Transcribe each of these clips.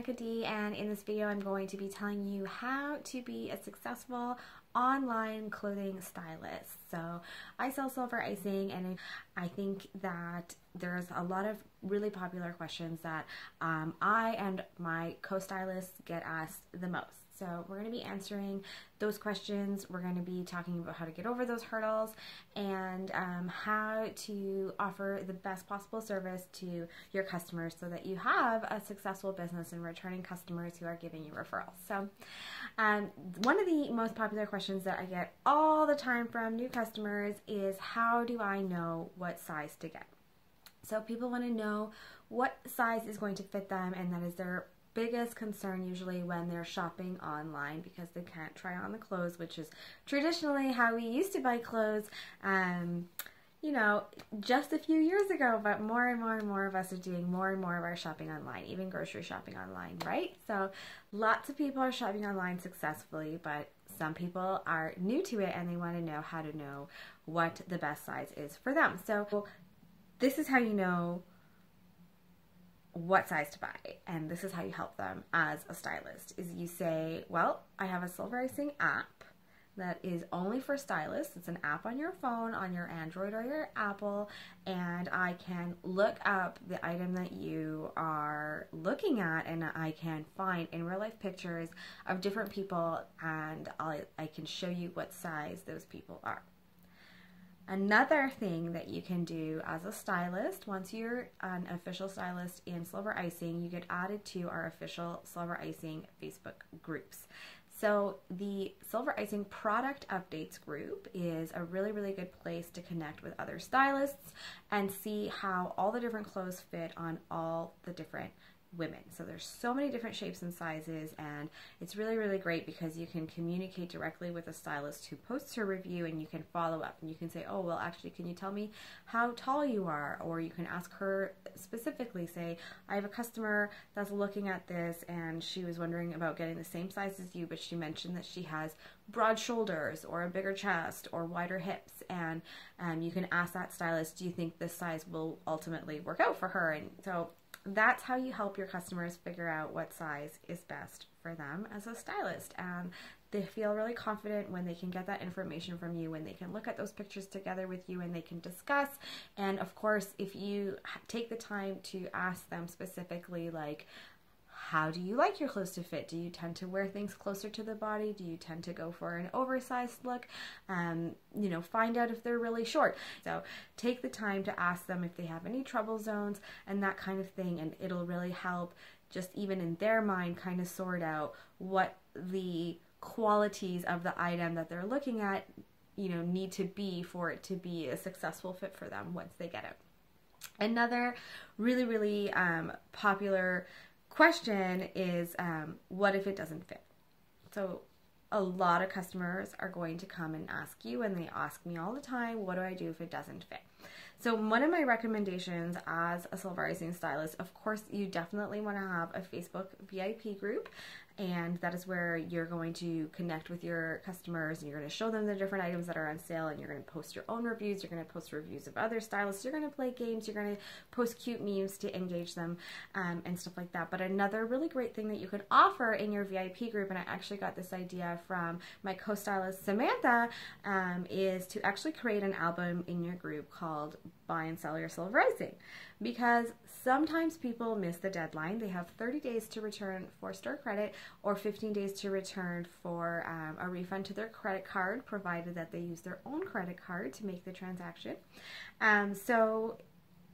Veronika D, and in this video I'm going to be telling you how to be a successful online clothing stylist. So I sell Silver Icing, and I think that there's a lot of really popular questions that I and my co-stylists get asked the most. So we're going to be answering those questions. We're going to be talking about how to get over those hurdles and how to offer the best possible service to your customers so that you have a successful business and returning customers who are giving you referrals. So one of the most popular questions that I get all the time from new customers is, how do I know what size to get? So people want to know what size is going to fit them, and that is their biggest concern usually when they're shopping online, because they can't try on the clothes, which is traditionally how we used to buy clothes, you know, just a few years ago. But more and more of us are doing more and more of our shopping online, even grocery shopping online, right? So lots of people are shopping online successfully, but some people are new to it and they want to know how to know what the best size is for them. So this is how you know what size to buy, and this is how you help them as a stylist. Is you say, well, I have a Silver Icing app that is only for stylists. It's an app on your phone, on your Android or your Apple, and I can look up the item that you are looking at, and I can find in real life pictures of different people, and I can show you what size those people are. Another thing that you can do as a stylist, once you're an official stylist in Silver Icing, you get added to our official Silver Icing Facebook groups. So the Silver Icing product updates group is a really good place to connect with other stylists and see how all the different clothes fit on all the different women. So there's so many different shapes and sizes, and it's really great because you can communicate directly with a stylist who posts her review, and you can follow up and you can say, oh, well, actually, can you tell me how tall you are? Or you can ask her specifically, say, I have a customer that's looking at this and she was wondering about getting the same size as you, but she mentioned that she has broad shoulders or a bigger chest or wider hips, and you can ask that stylist, do you think this size will ultimately work out for her? And so that's how you help your customers figure out what size is best for them as a stylist. And they feel really confident when they can get that information from you, when they can look at those pictures together with you and they can discuss. And of course, if you take the time to ask them specifically, like, how do you like your clothes to fit? Do you tend to wear things closer to the body? Do you tend to go for an oversized look? You know, find out if they're really short. So take the time to ask them if they have any trouble zones and that kind of thing, and it'll really help just even in their mind kind of sort out what the qualities of the item that they're looking at, you know, need to be for it to be a successful fit for them once they get it. Another really popular question is, what if it doesn't fit? So a lot of customers are going to come and ask you, and they ask me all the time, what do I do if it doesn't fit? So one of my recommendations as a Silver Icing stylist, of course, you definitely want to have a Facebook VIP group, and that is where you're going to connect with your customers and you're going to show them the different items that are on sale, and you're going to post your own reviews, you're going to post reviews of other stylists, you're going to play games, you're going to post cute memes to engage them and stuff like that. But another really great thing that you can offer in your VIP group, and I actually got this idea from my co-stylist Samantha, is to actually create an album in your group called Buy and Sell Your Silver Icing, because sometimes people miss the deadline. They have 30 days to return for store credit or 15 days to return for a refund to their credit card, provided that they use their own credit card to make the transaction. So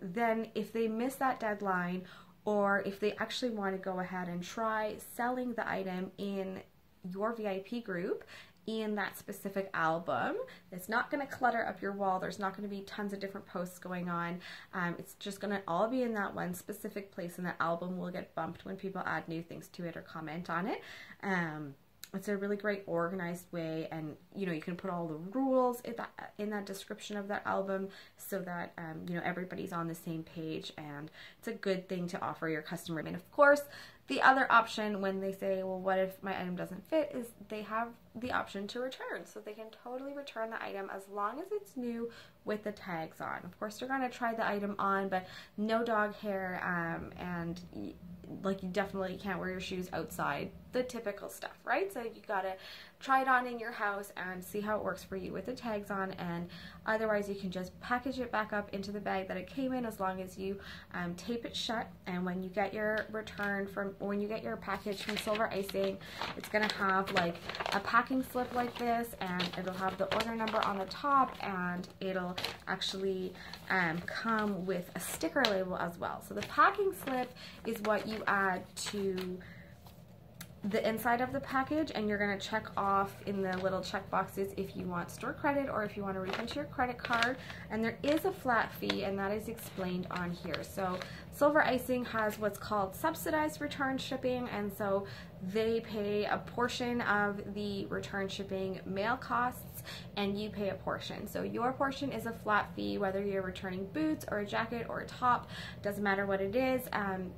then if they miss that deadline, or if they actually want to go ahead and try selling the item in your VIP group, in that specific album, it's not going to clutter up your wall. There's not going to be tons of different posts going on. It's just going to all be in that one specific place, and the album will get bumped when people add new things to it or comment on it. It's a really great organized way, and you know, you can put all the rules in that description of that album so that you know, everybody's on the same page, and it's a good thing to offer your customer. And of course, the other option when they say, well, what if my item doesn't fit, is they have the option to return. So they can totally return the item as long as it's new with the tags on. Of course, they're going to try the item on, but no dog hair, and like you definitely can't wear your shoes outside, the typical stuff, right? So you gotta try it on in your house and see how it works for you with the tags on, and otherwise you can just package it back up into the bag that it came in, as long as you tape it shut. And when you get your when you get your package from Silver Icing, it's gonna have like a packing slip like this, and it'll have the order number on the top, and it'll actually come with a sticker label as well. So the packing slip is what you add to the inside of the package, and you're going to check off in the little check boxes if you want store credit or if you want to refund to your credit card. And there is a flat fee, and that is explained on here. So Silver Icing has what's called subsidized return shipping, and so they pay a portion of the return shipping mail costs, and you pay a portion. So your portion is a flat fee, whether you're returning boots or a jacket or a top, doesn't matter what it is.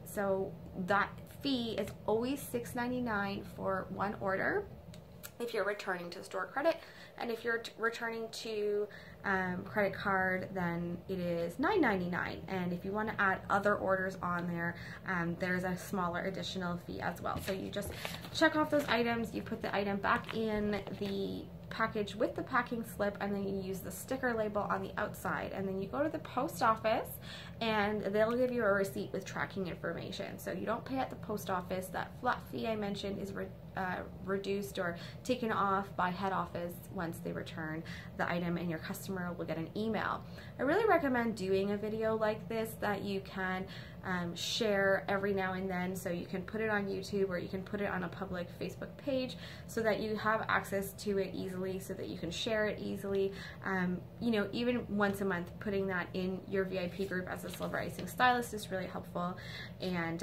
So that fee is always $6.99 for one order if you're returning to store credit, and if you're returning to credit card, then it is $9.99. And if you want to add other orders on there, there's a smaller additional fee as well. So you just check off those items, you put the item back in the package with the packing slip, and then you use the sticker label on the outside, and then you go to the post office and they'll give you a receipt with tracking information. So you don't pay at the post office. That flat fee I mentioned is reduced or taken off by head office once they return the item, and your customer will get an email. I really recommend doing a video like this that you can share every now and then, so you can put it on YouTube or you can put it on a public Facebook page so that you have access to it easily, so that you can share it easily. You know, even once a month, putting that in your VIP group as a Silver Icing stylist is really helpful, and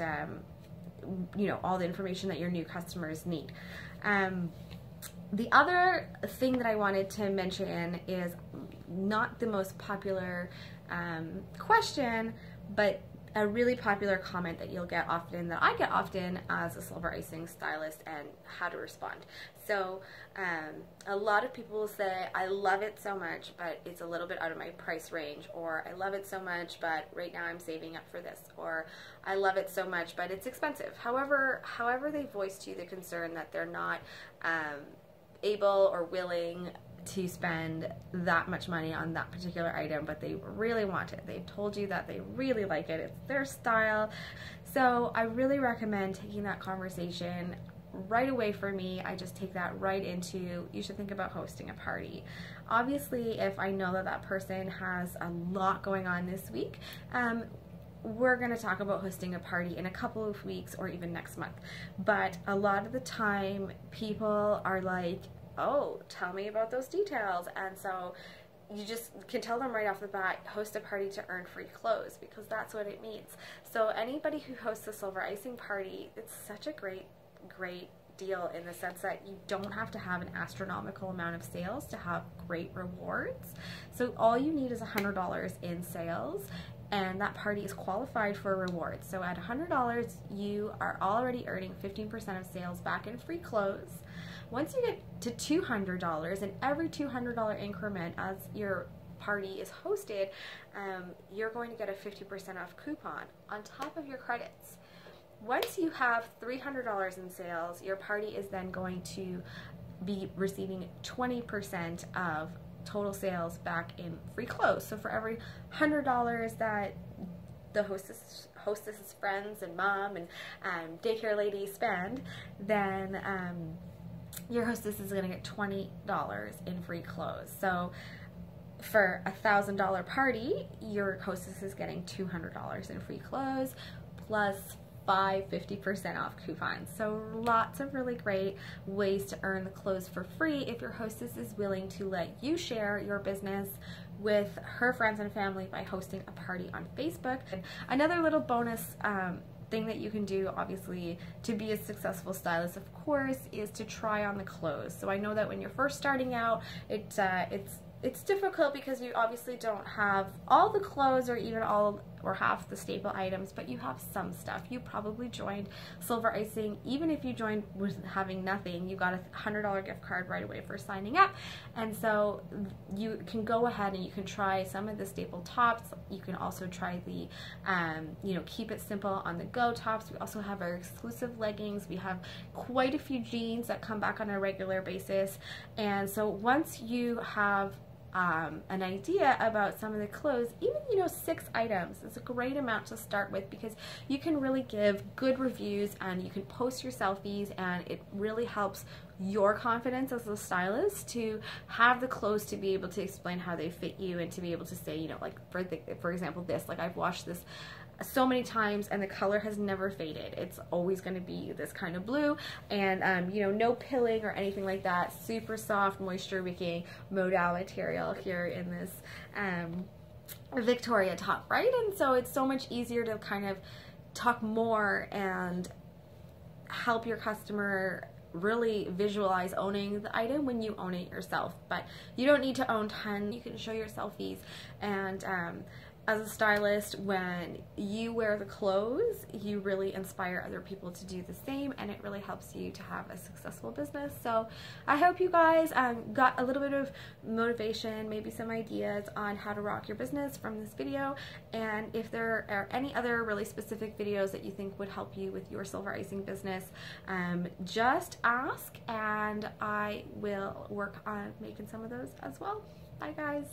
you know, all the information that your new customers need. The other thing that I wanted to mention is not the most popular question, but a really popular comment that you'll get often, that I get often as a Silver Icing stylist, and how to respond. So a lot of people will say, I love it so much, but it's a little bit out of my price range, or I love it so much, but right now I'm saving up for this, or I love it so much, but it's expensive. However they voice to you the concern that they're not able or willing to spend that much money on that particular item, but they really want it. They've told you that they really like it. It's their style. So I really recommend taking that conversation right away. For me, I just take that right into, you should think about hosting a party. Obviously, if I know that that person has a lot going on this week, we're going to talk about hosting a party in a couple of weeks or even next month. But a lot of the time, people are like, oh, tell me about those details. And so you just can tell them right off the bat, host a party to earn free clothes, because that's what it means. So anybody who hosts a Silver Icing party, it's such a great deal, in the sense that you don't have to have an astronomical amount of sales to have great rewards. So all you need is $100 in sales, and that party is qualified for rewards. So at $100, you are already earning 15% of sales back in free clothes. Once you get to $200, and every $200 increment as your party is hosted, you're going to get a 50% off coupon on top of your credits. Once you have $300 in sales, your party is then going to be receiving 20% of total sales back in free clothes. So for every $100 that the hostess's friends and mom and daycare lady spend, then your hostess is going to get $20 in free clothes. So for a $1,000 party, your hostess is getting $200 in free clothes, plus 50% off coupons. So lots of really great ways to earn the clothes for free if your hostess is willing to let you share your business with her friends and family by hosting a party on Facebook. And another little bonus thing that you can do, obviously, to be a successful stylist, of course, is to try on the clothes. So I know that when you're first starting out, it's difficult because you obviously don't have all the clothes or even all or half the staple items, but you have some stuff. You probably joined Silver Icing. Even if you joined with having nothing, you got a $100 gift card right away for signing up. And so you can go ahead and you can try some of the staple tops. You can also try the, you know, keep it simple on the go tops. We also have our exclusive leggings. We have quite a few jeans that come back on a regular basis. And so once you have an idea about some of the clothes, even, you know, 6 items is a great amount to start with, because you can really give good reviews and you can post your selfies, and it really helps your confidence as a stylist to have the clothes to be able to explain how they fit you, and to be able to say, you know, like for example, this, like, I've washed this so many times and the color has never faded. It's always going to be this kind of blue, and you know, no pilling or anything like that. Super soft, moisture wicking modal material here in this Victoria top, right? And so it's so much easier to kind of talk more and help your customer really visualize owning the item when you own it yourself. But you don't need to own 10. You can show your selfies, and as a stylist, when you wear the clothes, you really inspire other people to do the same, and it really helps you to have a successful business. So I hope you guys got a little bit of motivation, maybe some ideas on how to rock your business from this video. And if there are any other really specific videos that you think would help you with your Silver Icing business, just ask and I will work on making some of those as well. Bye guys.